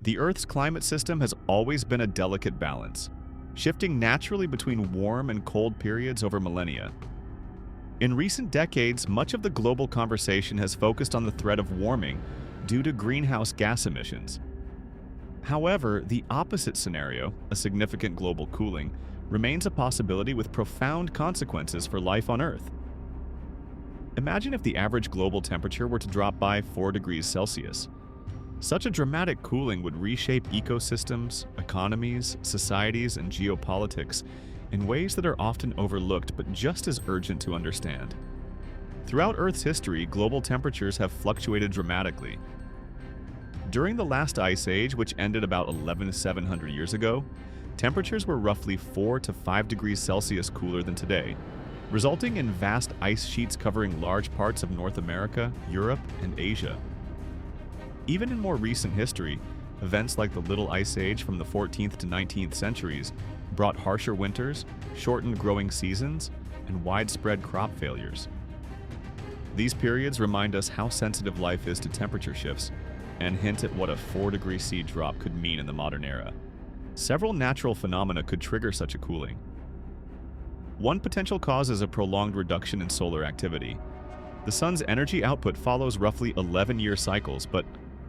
The Earth's climate system has always been a delicate balance, shifting naturally between warm and cold periods over millennia. In recent decades, much of the global conversation has focused on the threat of warming due to greenhouse gas emissions. However, the opposite scenario, a significant global cooling, remains a possibility with profound consequences for life on Earth. Imagine if the average global temperature were to drop by 4 degrees Celsius. Such a dramatic cooling would reshape ecosystems, economies, societies, and geopolitics in ways that are often overlooked but just as urgent to understand. Throughout Earth's history, global temperatures have fluctuated dramatically. During the last ice age, which ended about 11,700 years ago, temperatures were roughly 4 to 5 degrees Celsius cooler than today, resulting in vast ice sheets covering large parts of North America, Europe, and Asia. Even in more recent history, events like the Little Ice Age from the 14th to 19th centuries brought harsher winters, shortened growing seasons, and widespread crop failures. These periods remind us how sensitive life is to temperature shifts and hint at what a 4 degree C drop could mean in the modern era. Several natural phenomena could trigger such a cooling. One potential cause is a prolonged reduction in solar activity. The sun's energy output follows roughly 11-year cycles, but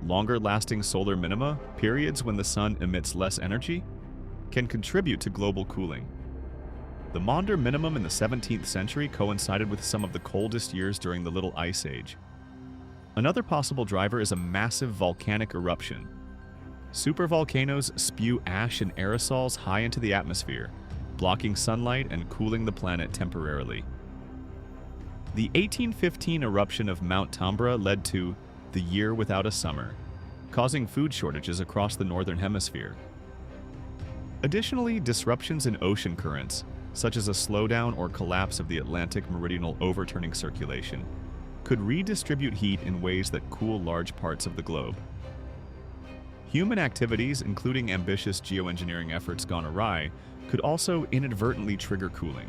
longer-lasting solar minima, periods when the sun emits less energy, can contribute to global cooling. The Maunder minimum in the 17th century coincided with some of the coldest years during the Little Ice Age. Another possible driver is a massive volcanic eruption. Supervolcanoes spew ash and aerosols high into the atmosphere, blocking sunlight and cooling the planet temporarily. The 1815 eruption of Mount Tambora led to the year without a summer, causing food shortages across the northern hemisphere. Additionally, disruptions in ocean currents, such as a slowdown or collapse of the Atlantic meridional overturning circulation, could redistribute heat in ways that cool large parts of the globe. Human activities, including ambitious geoengineering efforts gone awry, could also inadvertently trigger cooling.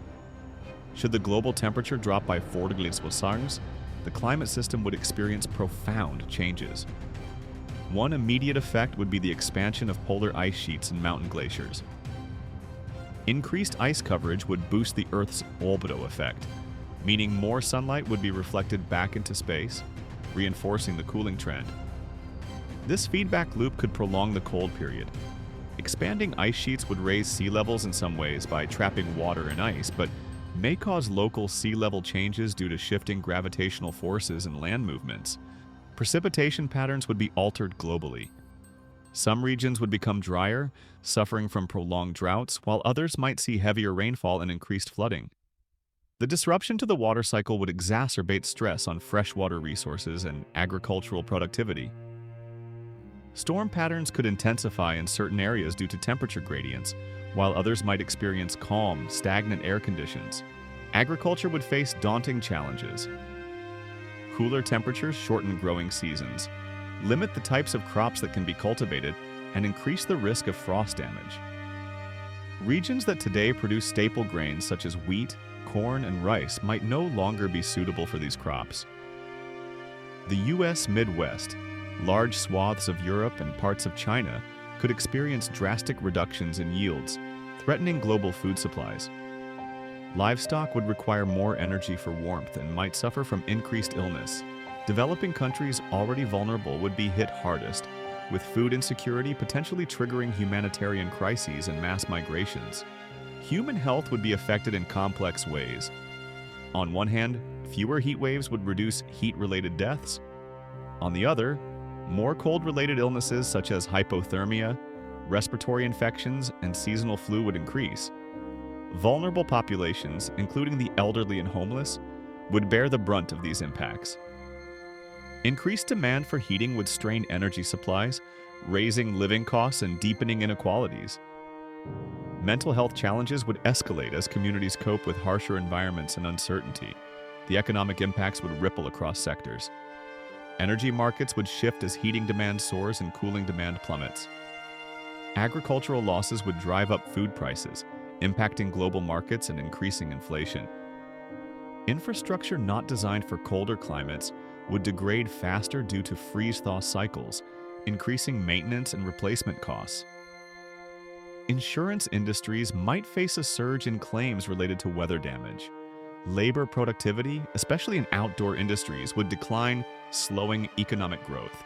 Should the global temperature drop by 4 degrees Celsius, the climate system would experience profound changes. One immediate effect would be the expansion of polar ice sheets and mountain glaciers. Increased ice coverage would boost the Earth's albedo effect, meaning more sunlight would be reflected back into space, reinforcing the cooling trend. This feedback loop could prolong the cold period. Expanding ice sheets would raise sea levels in some ways by trapping water and ice, but may cause local sea level changes due to shifting gravitational forces and land movements. Precipitation patterns would be altered globally. Some regions would become drier, suffering from prolonged droughts, while others might see heavier rainfall and increased flooding. The disruption to the water cycle would exacerbate stress on freshwater resources and agricultural productivity. Storm patterns could intensify in certain areas due to temperature gradients, while others might experience calm, stagnant air conditions. Agriculture would face daunting challenges. Cooler temperatures shorten growing seasons, limit the types of crops that can be cultivated, and increase the risk of frost damage. Regions that today produce staple grains such as wheat, corn, and rice might no longer be suitable for these crops. The U.S. Midwest, large swaths of Europe, and parts of China could experience drastic reductions in yields, threatening global food supplies. Livestock would require more energy for warmth and might suffer from increased illness. Developing countries already vulnerable would be hit hardest, with food insecurity potentially triggering humanitarian crises and mass migrations. Human health would be affected in complex ways. On one hand, fewer heat waves would reduce heat-related deaths. On the other, more cold-related illnesses such as hypothermia, respiratory infections, and seasonal flu would increase. Vulnerable populations, including the elderly and homeless, would bear the brunt of these impacts. Increased demand for heating would strain energy supplies, raising living costs and deepening inequalities. Mental health challenges would escalate as communities cope with harsher environments and uncertainty. The economic impacts would ripple across sectors. Energy markets would shift as heating demand soars and cooling demand plummets. Agricultural losses would drive up food prices, impacting global markets and increasing inflation. Infrastructure not designed for colder climates would degrade faster due to freeze-thaw cycles, increasing maintenance and replacement costs. Insurance industries might face a surge in claims related to weather damage. Labor productivity, especially in outdoor industries, would decline, slowing economic growth.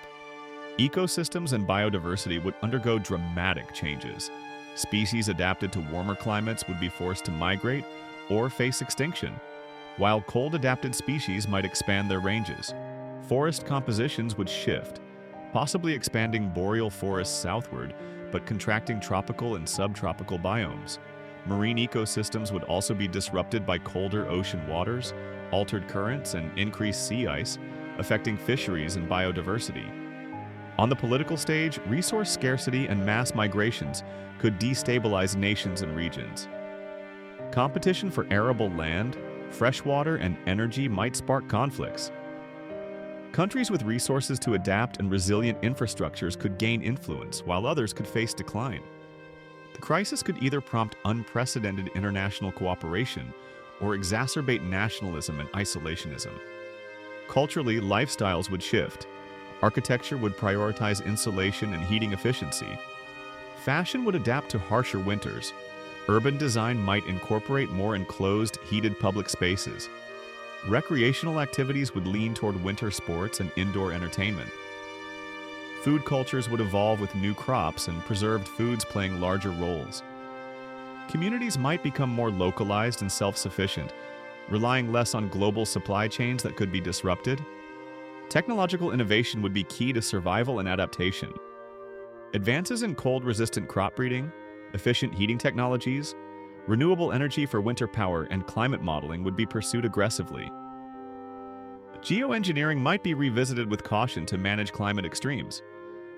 Ecosystems and biodiversity would undergo dramatic changes. Species adapted to warmer climates would be forced to migrate or face extinction, while cold-adapted species might expand their ranges. Forest compositions would shift, possibly expanding boreal forests southward, but contracting tropical and subtropical biomes. Marine ecosystems would also be disrupted by colder ocean waters, altered currents, and increased sea ice, affecting fisheries and biodiversity. On the political stage, resource scarcity and mass migrations could destabilize nations and regions. Competition for arable land, freshwater, and energy might spark conflicts. Countries with resources to adapt and resilient infrastructures could gain influence, while others could face decline. The crisis could either prompt unprecedented international cooperation or exacerbate nationalism and isolationism. Culturally, lifestyles would shift. Architecture would prioritize insulation and heating efficiency. Fashion would adapt to harsher winters. Urban design might incorporate more enclosed, heated public spaces. Recreational activities would lean toward winter sports and indoor entertainment. Food cultures would evolve with new crops and preserved foods playing larger roles. Communities might become more localized and self-sufficient, relying less on global supply chains that could be disrupted. Technological innovation would be key to survival and adaptation. Advances in cold-resistant crop breeding, efficient heating technologies, renewable energy for winter power, and climate modeling would be pursued aggressively. Geoengineering might be revisited with caution to manage climate extremes.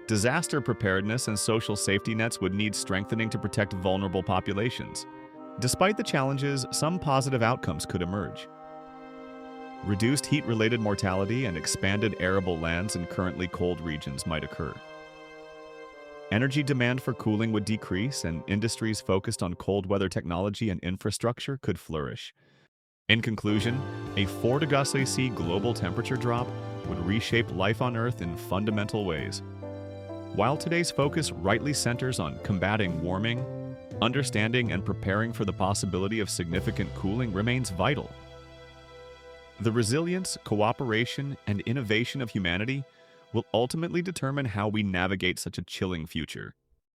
Disaster preparedness and social safety nets would need strengthening to protect vulnerable populations. Despite the challenges, some positive outcomes could emerge. Reduced heat-related mortality and expanded arable lands in currently cold regions might occur. Energy demand for cooling would decrease, and industries focused on cold weather technology and infrastructure could flourish. In conclusion, a 4°C global temperature drop would reshape life on Earth in fundamental ways. While today's focus rightly centers on combating warming, understanding and preparing for the possibility of significant cooling remains vital. The resilience, cooperation, and innovation of humanity will ultimately determine how we navigate such a chilling future.